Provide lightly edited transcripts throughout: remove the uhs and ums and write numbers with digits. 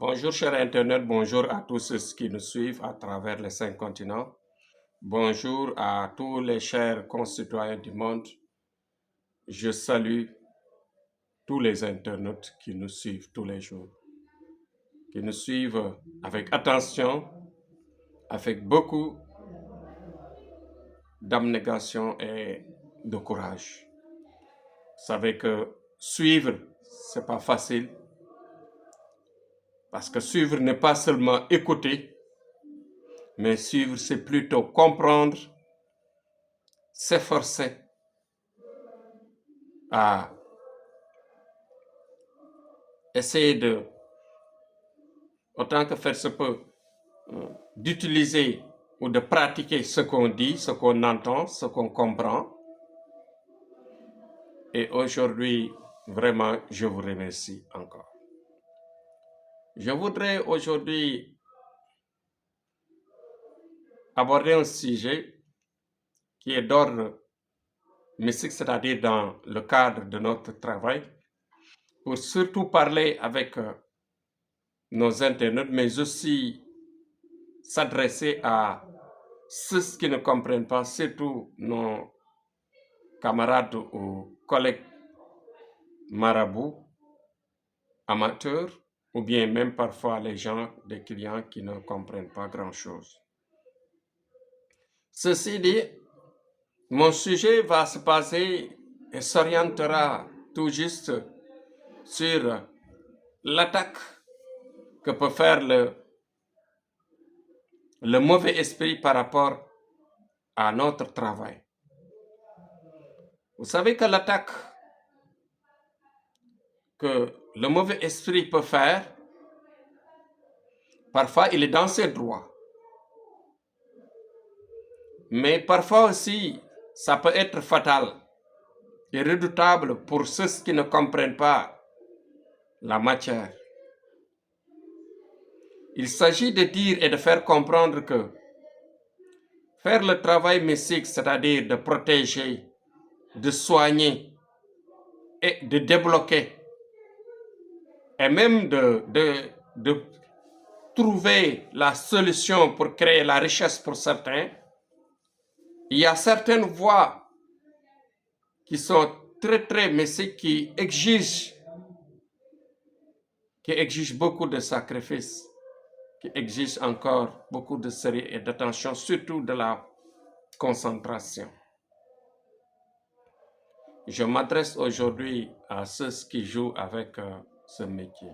Bonjour chers internautes, bonjour à tous ceux qui nous suivent à travers les 5 continents. Bonjour à tous les chers concitoyens du monde. Je salue tous les internautes qui nous suivent tous les jours, qui nous suivent avec attention, avec beaucoup d'abnégation et de courage. Vous savez que suivre, c'est pas facile, parce que suivre n'est pas seulement écouter, mais suivre, c'est plutôt comprendre, s'efforcer à essayer de, autant que faire se peut, d'utiliser ou de pratiquer ce qu'on dit, ce qu'on entend, ce qu'on comprend. Et aujourd'hui, vraiment, je vous remercie encore. Je voudrais aujourd'hui aborder un sujet qui est d'ordre mystique, c'est-à-dire dans le cadre de notre travail, pour surtout parler avec nos internautes, mais aussi s'adresser à ceux qui ne comprennent pas, surtout nos camarades ou collègues marabouts, amateurs, ou bien même parfois les gens, des clients qui ne comprennent pas grand-chose. Ceci dit, mon sujet va se passer et s'orientera tout juste sur l'attaque que peut faire le mauvais esprit par rapport à notre travail. Vous savez que l'attaque que le mauvais esprit peut faire, parfois il est dans ses droits. Mais parfois aussi, ça peut être fatal et redoutable pour ceux qui ne comprennent pas la matière. Il s'agit de dire et de faire comprendre que faire le travail mystique, c'est-à-dire de protéger, de soigner et de débloquer, et même de trouver la solution pour créer la richesse pour certains, il y a certaines voies qui sont très mystiques, qui exigent beaucoup de sacrifices, qui exigent encore beaucoup de sérieux et d'attention, surtout de la concentration. Je m'adresse aujourd'hui à ceux qui jouent avec ce métier.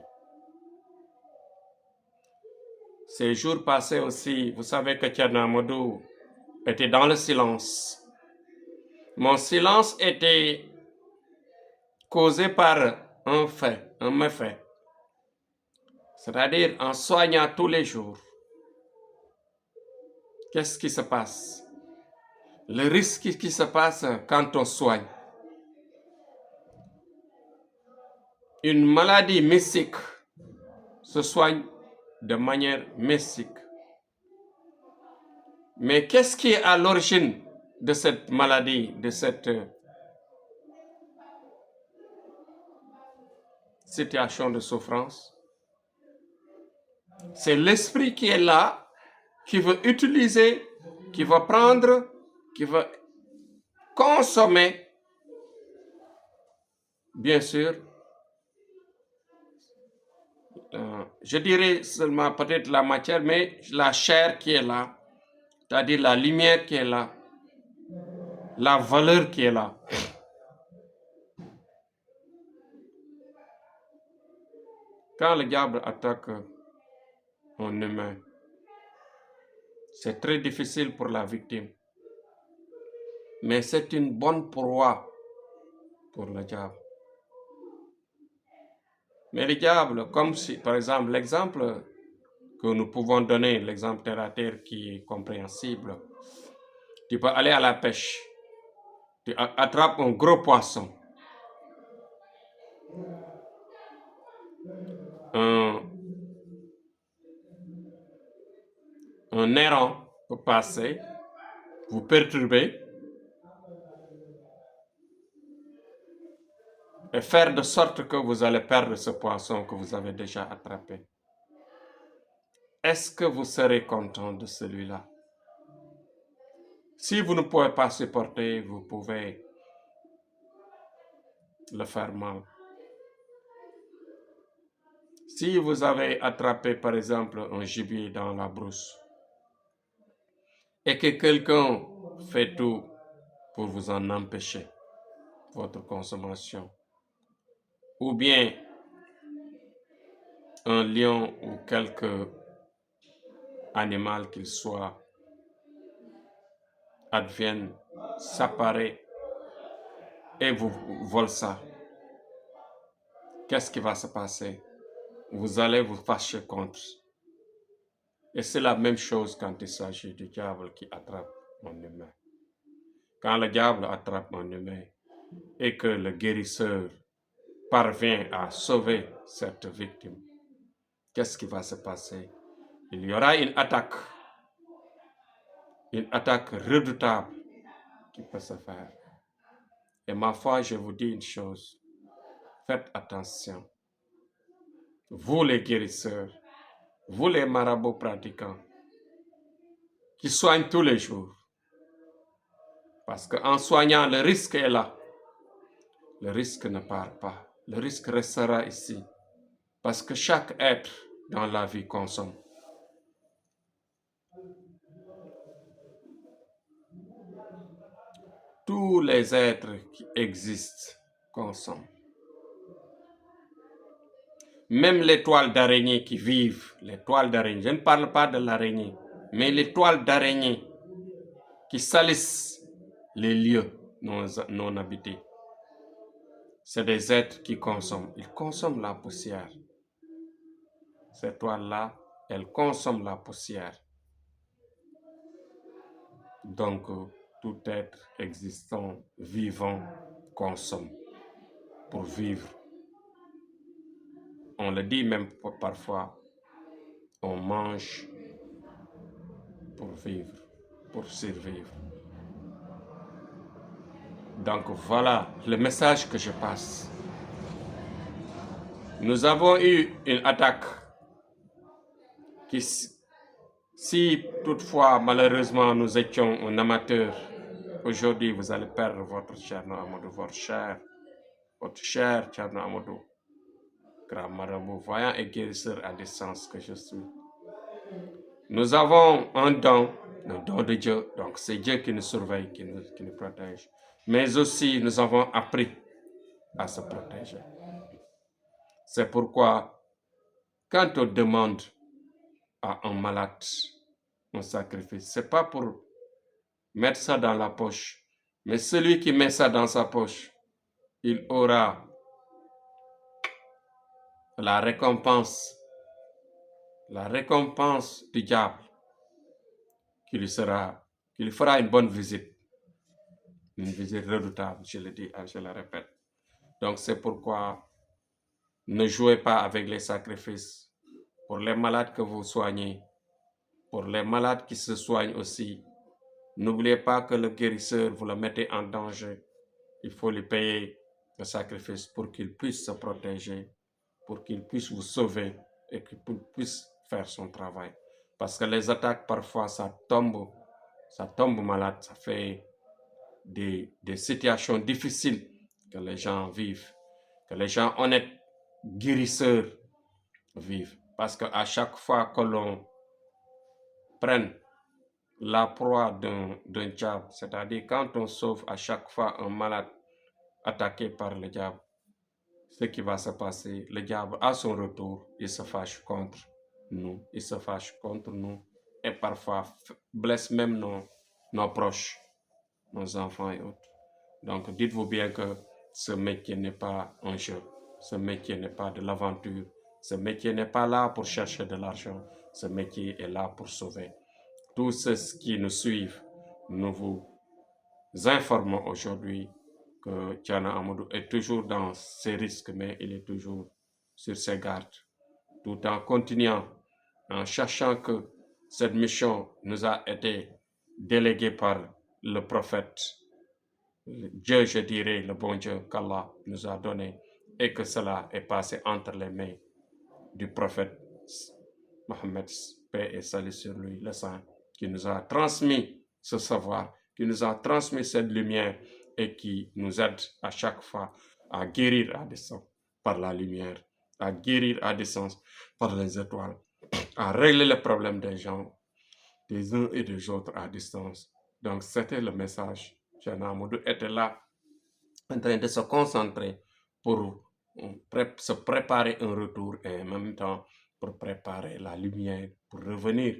Ces jours passés aussi, vous savez que Thierno Amadou était dans le silence. Mon silence était causé par un fait, un méfait. C'est-à-dire en soignant tous les jours. Qu'est-ce qui se passe? Le risque qui se passe quand on soigne. Une maladie mystique se soigne de manière mystique. Mais qu'est-ce qui est à l'origine de cette maladie, de cette situation de souffrance? C'est l'esprit qui est là, qui veut utiliser, qui veut prendre, qui veut consommer, bien sûr, je dirais seulement peut-être la matière, mais la chair qui est là, c'est-à-dire la lumière qui est là, la valeur qui est là. Quand le diable attaque un humain, c'est très difficile pour la victime. Mais c'est une bonne proie pour le diable. Mais le diable, comme si, par exemple, l'exemple que nous pouvons donner, l'exemple terre à terre qui est compréhensible, tu peux aller à la pêche, tu attrapes un gros poisson, un héron peut passer, vous perturber et faire de sorte que vous allez perdre ce poisson que vous avez déjà attrapé. est-ce que vous serez content de celui-là? Si vous ne pouvez pas supporter, vous pouvez le faire mal. Si vous avez attrapé, par exemple, un gibier dans la brousse et que quelqu'un fait tout pour vous en empêcher votre consommation, ou bien un lion ou quelque animal qu'il soit advienne, s'apparaît et vous vole ça, qu'est-ce qui va se passer? Vous allez vous fâcher contre. Et c'est la même chose quand il s'agit du diable qui attrape un humain. Quand le diable attrape un humain et que le guérisseur parvient à sauver cette victime, qu'est-ce qui va se passer? Il y aura une attaque redoutable qui peut se faire. Et ma foi, je vous dis une chose, faites attention. Vous les guérisseurs, vous les marabouts pratiquants, qui soignent tous les jours, parce qu'en soignant, le risque est là. Le risque ne part pas. Le risque restera ici. Parce que chaque être dans la vie consomme. Tous les êtres qui existent consomment. Même les toiles d'araignée qui vivent, les toiles d'araignée, je ne parle pas de l'araignée, mais les toiles d'araignée qui salissent les lieux non habités. C'est des êtres qui consomment. Ils consomment la poussière. Ces toiles-là, elles consomment la poussière. Donc, tout être existant, vivant, consomme pour vivre. On le dit même parfois, on mange pour vivre, pour survivre. Donc voilà le message que je passe. Nous avons eu une attaque qui, si toutefois malheureusement nous étions un amateur, aujourd'hui vous allez perdre votre Thierno Amadou, votre cher Thierno Amadou, grand marabout, voyant et guérisseur à distance que je suis. Nous avons un don de Dieu, donc c'est Dieu qui nous surveille, qui nous protège. Mais aussi, nous avons appris à se protéger. C'est pourquoi, quand on demande à un malade un sacrifice, ce n'est pas pour mettre ça dans la poche, mais celui qui met ça dans sa poche, il aura la récompense du diable qui lui fera une bonne visite. Une visite redoutable, je le dis, je le répète. Donc c'est pourquoi ne jouez pas avec les sacrifices. Pour les malades que vous soignez, pour les malades qui se soignent aussi, n'oubliez pas que le guérisseur, vous le mettez en danger. Il faut lui payer le sacrifice pour qu'il puisse se protéger, pour qu'il puisse vous sauver et qu'il puisse faire son travail. Parce que les attaques, parfois, ça tombe malade, ça fait des situations difficiles que les gens vivent, que les gens honnêtes, guérisseurs vivent. Parce qu'à chaque fois que l'on prenne la proie d'un diable, c'est-à-dire quand on sauve à chaque fois un malade attaqué par le diable, ce qui va se passer, le diable à son retour, il se fâche contre nous, et parfois blesse même nos proches, nos enfants et autres. Donc dites-vous bien que ce métier n'est pas un jeu, ce métier n'est pas de l'aventure, ce métier n'est pas là pour chercher de l'argent, ce métier est là pour sauver. Tous ceux qui nous suivent, nous vous informons aujourd'hui que Thierno Amadou est toujours dans ses risques, mais il est toujours sur ses gardes, tout en continuant, en cherchant que cette mission nous a été déléguée par le prophète, Dieu, je dirais, le bon Dieu qu'Allah nous a donné, et que cela est passé entre les mains du prophète Mohammed paix et salut sur lui, le Saint, qui nous a transmis ce savoir, qui nous a transmis cette lumière et qui nous aide à chaque fois à guérir à distance par la lumière, à guérir à distance par les étoiles, à régler les problèmes des gens, des uns et des autres à distance. Donc, c'était le message. Cheikh Amadou était là, en train de se concentrer pour se préparer un retour et en même temps pour préparer la lumière, pour revenir,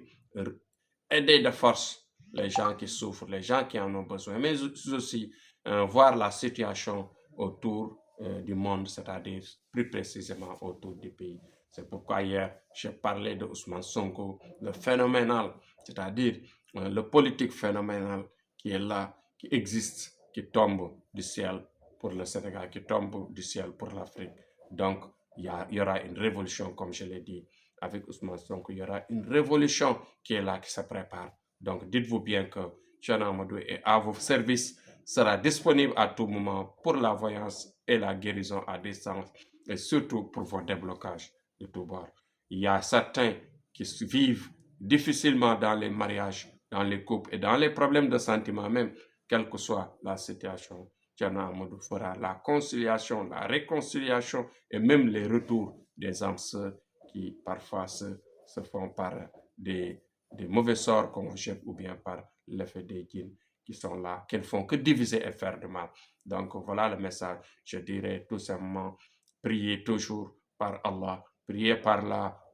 aider de force les gens qui souffrent, les gens qui en ont besoin, mais aussi voir la situation autour du monde, c'est-à-dire plus précisément autour du pays. C'est pourquoi hier, j'ai parlé de Ousmane Sonko, le phénoménal, c'est-à-dire le politique phénoménal qui est là, qui existe, qui tombe du ciel pour le Sénégal, qui tombe du ciel pour l'Afrique. Donc, il y aura une révolution, comme je l'ai dit, avec Ousmane Sonko. Il y aura une révolution qui est là, qui se prépare. Donc, dites-vous bien que Cheikh Amadou est à vos services, sera disponible à tout moment pour la voyance et la guérison à distance, et surtout pour vos déblocages de tout bord. Il y a certains qui vivent difficilement dans les mariages, dans les couples et dans les problèmes de sentiments même, quelle que soit la situation. Cheikh Amadou fera la conciliation, la réconciliation et même les retours des âmes sœurs qui parfois se font par des mauvais sorts qu'on jette ou bien par l'effet des djinns qui sont là, qui ne font que diviser et faire de mal. Donc voilà le message. Je dirais tout simplement, priez toujours par Allah, priez par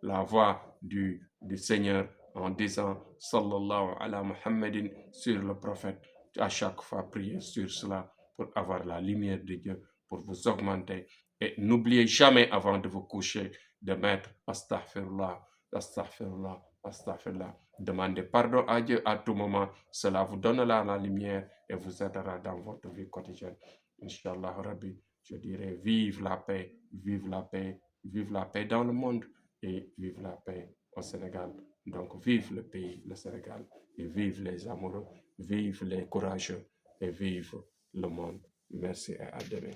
la voix du Seigneur en disant Sallallahu ala Muhammadin sur le prophète. À chaque fois, priez sur cela pour avoir la lumière de Dieu, pour vous augmenter. Et n'oubliez jamais avant de vous coucher de mettre Astaghfirullah, Astaghfirullah, Astaghfirullah. Demandez pardon à Dieu à tout moment. Cela vous donnera la lumière et vous aidera dans votre vie quotidienne. Inch'Allah Rabbi, je dirais vive la paix, vive la paix, vive la paix dans le monde et vive la paix au Sénégal. Donc vive le pays, le Sénégal, et vive les amoureux, vive les courageux et vive le monde. Merci et à demain.